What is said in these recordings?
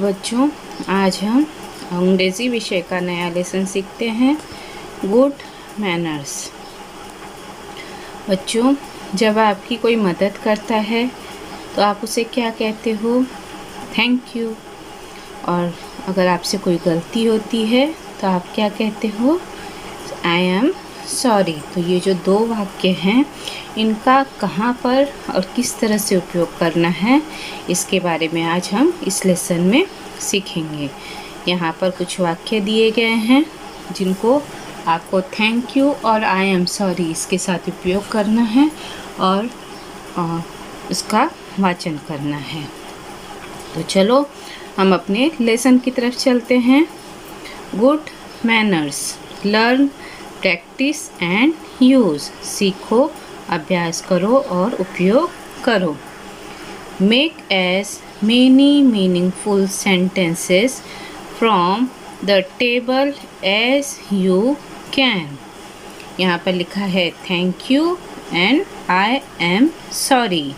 बच्चों, आज हम अंग्रेज़ी विषय का नया लेसन सीखते हैं, गुड मैनर्स। बच्चों, जब आपकी कोई मदद करता है तो आप उसे क्या कहते हो? Thank you. और अगर आपसे कोई गलती होती है तो आप क्या कहते हो? आई एम सॉरी। तो ये जो दो वाक्य हैं, इनका कहाँ पर और किस तरह से उपयोग करना है, इसके बारे में आज हम इस लेसन में सीखेंगे। यहाँ पर कुछ वाक्य दिए गए हैं जिनको आपको थैंक यू और आई एम सॉरी इसके साथ उपयोग करना है और इसका वाचन करना है। तो चलो हम अपने लेसन की तरफ चलते हैं। Good manners, learn, practice and use. सीखो, अभ्यास करो और उपयोग करो। Make as many meaningful sentences from the table as you can. यहाँ पर लिखा है thank you and I am sorry.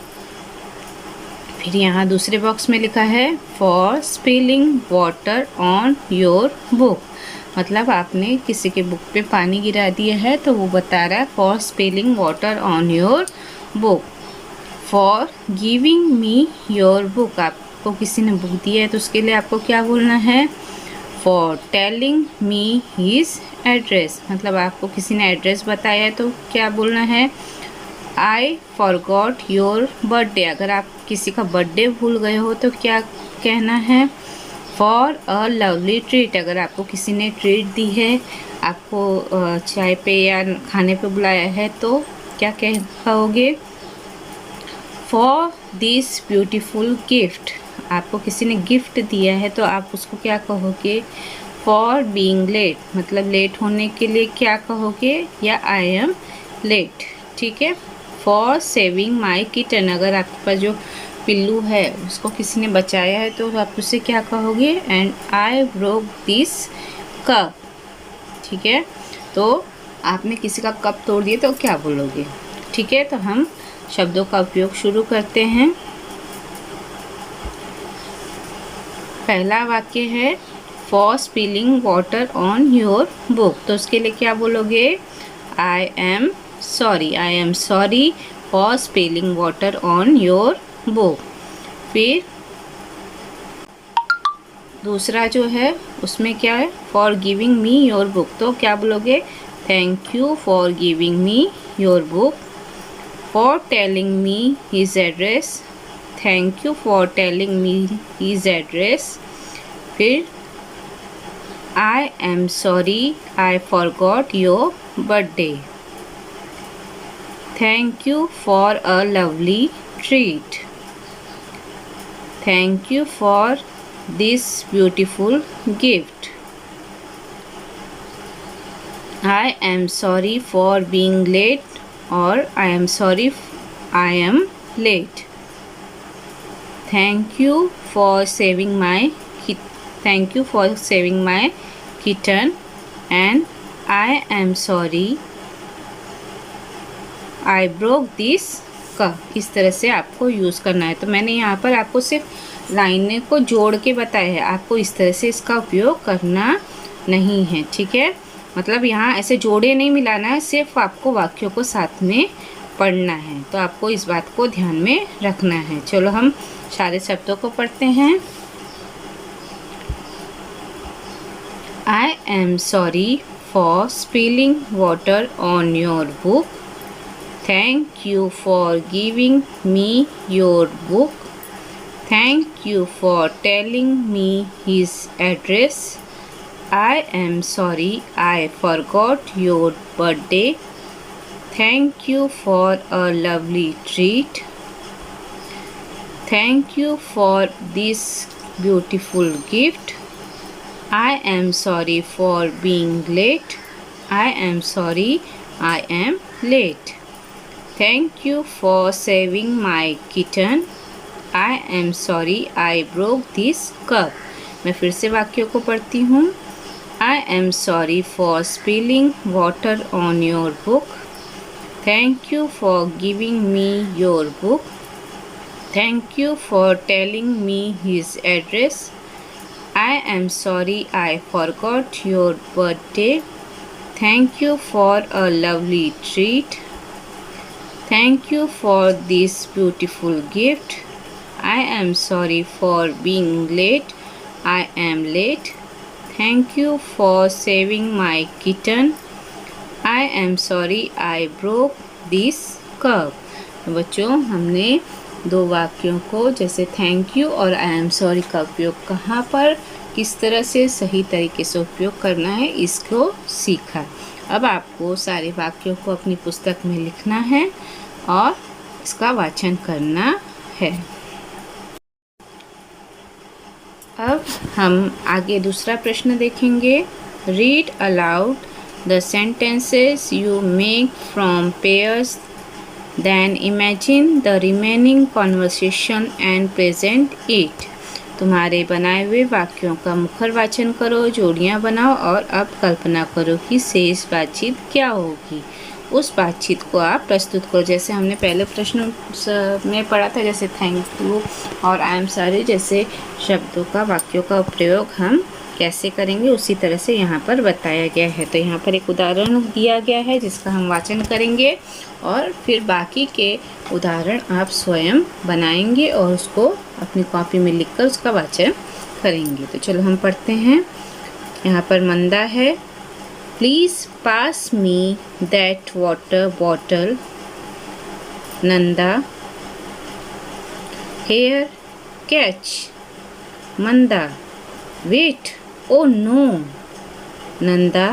फिर यहाँ दूसरे बॉक्स में लिखा है for spilling water on your book. मतलब आपने किसी के बुक पे पानी गिरा दिया है तो वो बता रहा है for spilling water on your book. For giving me your book, आपको किसी ने बुक दिया है तो उसके लिए आपको क्या बोलना है? For telling me his address, मतलब आपको किसी ने एड्रेस बताया है तो क्या बोलना है? आई फॉरगॉट योर बर्थडे। अगर आप किसी का बर्थडे भूल गए हो तो क्या कहना है? For a lovely treat. अगर आपको किसी ने ट्रीट दी है, आपको चाय पे या खाने पे बुलाया है तो क्या कहोगे? For this beautiful gift. आपको किसी ने गिफ्ट दिया है तो आप उसको क्या कहोगे? फॉर बीइंग लेट, मतलब लेट होने के लिए क्या कहोगे? या आई एम लेट। ठीक है। फॉर सेविंग माई किटन, अगर आपके पास जो पिल्लू है उसको किसी ने बचाया है तो आप उससे क्या कहोगे? And I broke this cup. ठीक है। तो आपने किसी का कप तोड़ दिया तो क्या बोलोगे? ठीक है। तो हम शब्दों का उपयोग शुरू करते हैं। पहला वाक्य है for spilling water on your book. तो उसके लिए क्या बोलोगे? I am sorry. I am sorry for spilling water on your book. फिर दूसरा जो है उसमें क्या है? For giving me your book. तो क्या बोलोगे? Thank you for giving me your book. For telling me his address, thank you for telling me his address. फिर I am sorry I forgot your birthday. Thank you for a lovely treat. Thank you for this beautiful gift. I am sorry for being late और I am sorry I am late. Thank you for saving my kitten and I am sorry I broke this cup. इस तरह से आपको use करना है। तो मैंने यहाँ पर आपको सिर्फ लाइनें को जोड़ के बताया है, आपको इस तरह से इसका उपयोग करना नहीं है। ठीक है। मतलब यहाँ ऐसे जोड़े नहीं मिलाना है, सिर्फ आपको वाक्यों को साथ में पढ़ना है। तो आपको इस बात को ध्यान में रखना है। चलो हम सारे शब्दों को पढ़ते हैं। आई am sorry for spilling water on your book. Thank you for giving me your book. Thank you for telling me his address. I am sorry I forgot your birthday. Thank you for a lovely treat. Thank you for this beautiful gift. I am sorry for being late. I am sorry I am late. Thank you for saving my kitten. I am sorry I broke this cup. मैं फिर से वाक्यों को पढ़ती हूँ। I am sorry for spilling water on your book. Thank you for giving me your book. Thank you for telling me his address. I am sorry I forgot your birthday. Thank you for a lovely treat. Thank you for this beautiful gift. I am sorry for being late. I am late. Thank you for saving my kitten. I am sorry I broke this cup. तो बच्चों, हमने दो वाक्यों को जैसे thank you और I am sorry का उपयोग कहाँ पर किस तरह से सही तरीके से उपयोग करना है इसको सीखा। अब आपको सारे वाक्यों को अपनी पुस्तक में लिखना है और इसका वाचन करना है। अब हम आगे दूसरा प्रश्न देखेंगे। Read aloud the sentences you make from pairs, then imagine the remaining conversation and present it. तुम्हारे बनाए हुए वाक्यों का मुखर वाचन करो, जोड़ियाँ बनाओ और अब कल्पना करो कि शेष बातचीत क्या होगी। उस बातचीत को आप प्रस्तुत करो। जैसे हमने पहले प्रश्न में पढ़ा था, जैसे थैंक यू और आई एम सॉरी जैसे शब्दों का वाक्यों का प्रयोग हम कैसे करेंगे उसी तरह से यहाँ पर बताया गया है। तो यहाँ पर एक उदाहरण दिया गया है जिसका हम वाचन करेंगे और फिर बाकी के उदाहरण आप स्वयं बनाएंगे और उसको अपनी कॉपी में लिखकर उसका वाचन करेंगे। तो चलो हम पढ़ते हैं। यहाँ पर मंदा है। Please pass me that water bottle. Nanda, here catch. Manda, wait, oh no. Nanda,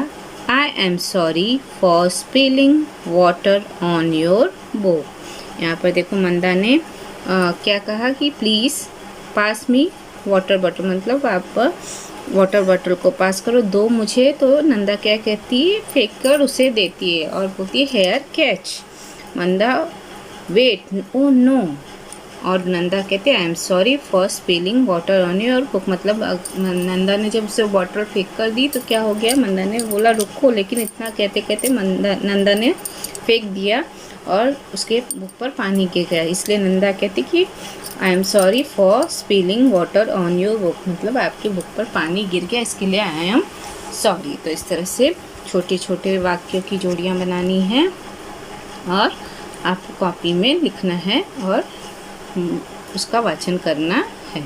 I am sorry for spilling water on your book। यहाँ पर देखो मंदा ने क्या कहा कि please pass me water bottle, मतलब आप वाटर बॉटल को पास करो, दो मुझे। तो नंदा क्या कहती है, फेंक कर उसे देती है और बोलती है hair catch. Manda, wait, oh no. और नंदा कहते हैं आई am sorry for spilling water on your book, मतलब नंदा ने जब उसे बॉटल फेंक कर दी तो क्या हो गया, मंदा ने बोला रुको, लेकिन इतना कहते कहते नंदा ने फेंक दिया और उसके बुक पर पानी गिर गया। इसलिए नंदा कहती कि आई am sorry for spilling water on your book, मतलब आपकी बुक पर पानी गिर गया, इसके लिए आई एम सॉरी। तो इस तरह से छोटे छोटे वाक्यों की जोड़ियाँ बनानी हैं और आपको कॉपी में लिखना है और उसका वाचन करना है।